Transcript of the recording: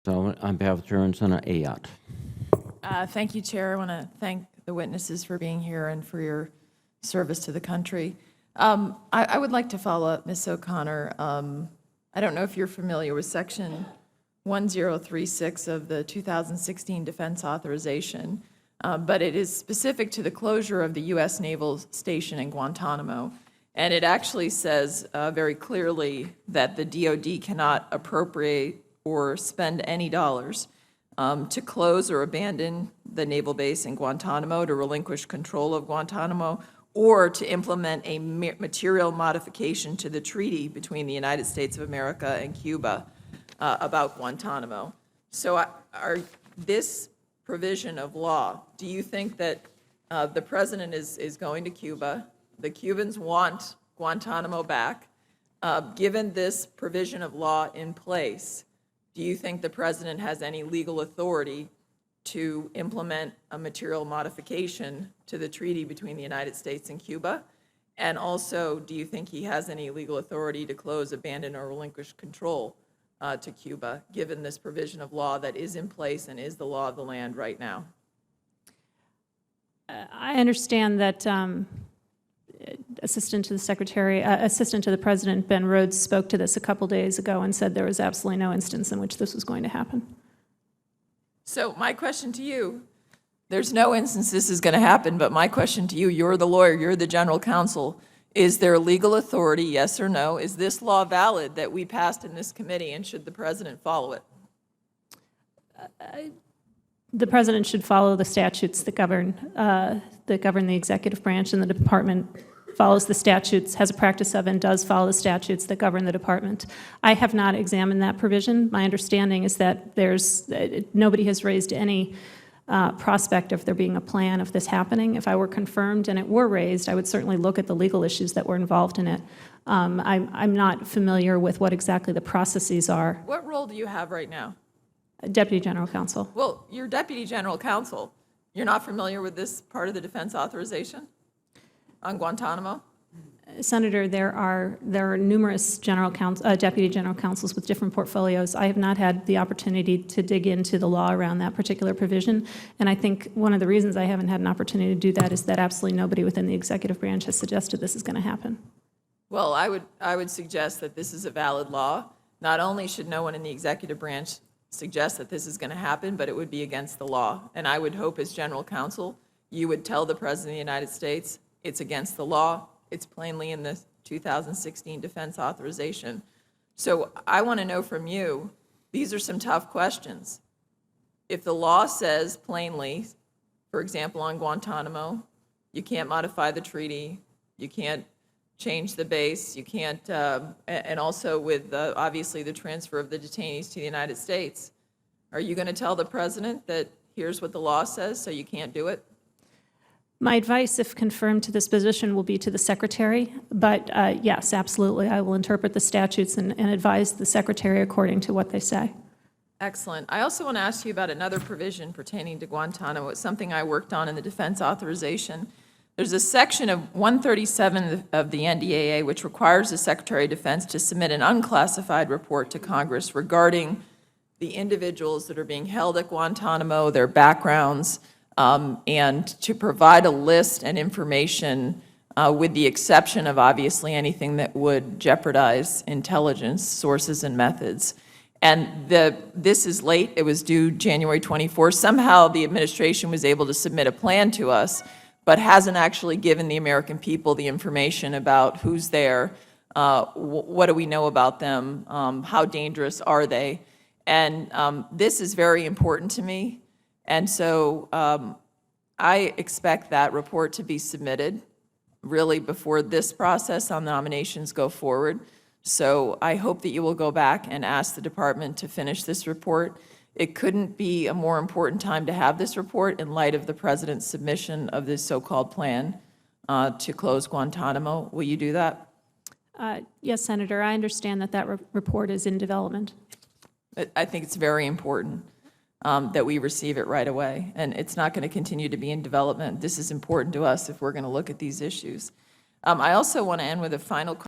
So on behalf of Chairman Senator Ayotte. Thank you, Chair. I want to thank the witnesses for being here and for your service to the country. I would like to follow up, Ms. O'Connor. I don't know if you're familiar with Section 1036 of the 2016 Defense Authorization, but it is specific to the closure of the U.S. Naval Station in Guantanamo. And it actually says very clearly that the DoD cannot appropriate or spend any dollars to close or abandon the naval base in Guantanamo, to relinquish control of Guantanamo, or to implement a material modification to the treaty between the United States of America and Cuba about Guantanamo. So this provision of law, do you think that the President is going to Cuba, the Cubans want Guantanamo back, given this provision of law in place, do you think the President has any legal authority to implement a material modification to the treaty between the United States and Cuba? And also, do you think he has any legal authority to close, abandon, or relinquish control to Cuba, given this provision of law that is in place and is the law of the land right now? I understand that Assistant to the President, Ben Rhodes, spoke to this a couple days ago and said there was absolutely no instance in which this was going to happen. So my question to you, there's no instance this is going to happen, but my question to you, you're the lawyer, you're the general counsel, is there legal authority, yes or no? Is this law valid that we passed in this committee, and should the President follow it? The President should follow the statutes that govern the executive branch, and the Department follows the statutes, has a practice of, and does follow the statutes that govern the Department. I have not examined that provision. My understanding is that nobody has raised any prospect of there being a plan of this happening. If I were confirmed and it were raised, I would certainly look at the legal issues that were involved in it. I'm not familiar with what exactly the processes are. What role do you have right now? Deputy General Counsel. Well, you're Deputy General Counsel. You're not familiar with this part of the defense authorization on Guantanamo? Senator, there are numerous deputy general counsels with different portfolios. I have not had the opportunity to dig into the law around that particular provision, and I think one of the reasons I haven't had an opportunity to do that is that absolutely nobody within the executive branch has suggested this is going to happen. Well, I would suggest that this is a valid law. Not only should no one in the executive branch suggest that this is going to happen, but it would be against the law. And I would hope as general counsel, you would tell the President of the United States it's against the law. It's plainly in the 2016 Defense Authorization. So I want to know from you, these are some tough questions. If the law says plainly, for example, on Guantanamo, you can't modify the treaty, you can't change the base, you can't, and also with obviously the transfer of the detainees to the United States, are you going to tell the President that here's what the law says, so you can't do it? My advice, if confirmed to this position, will be to the Secretary, but yes, absolutely, I will interpret the statutes and advise the Secretary according to what they say. Excellent. I also want to ask you about another provision pertaining to Guantanamo. It's something I worked on in the Defense Authorization. There's a section of 137 of the NDAA which requires the Secretary of Defense to submit an unclassified report to Congress regarding the individuals that are being held at Guantanamo, their backgrounds, and to provide a list and information with the exception of obviously anything that would jeopardize intelligence sources and methods. And this is late. It was due January 24th. Somehow the administration was able to submit a plan to us, but hasn't actually given the American people the information about who's there, what do we know about them, how dangerous are they. And this is very important to me. And so I expect that report to be submitted really before this process on nominations go forward. So I hope that you will go back and ask the Department to finish this report. It couldn't be a more important time to have this report in light of the President's submission of this so-called plan to close Guantanamo. Will you do that? Yes, Senator, I understand that report is in development. I think it's very important that we receive it right away, and it's not going to continue to be in development. This is important to us if we're going to look at these issues. I also want to end with a final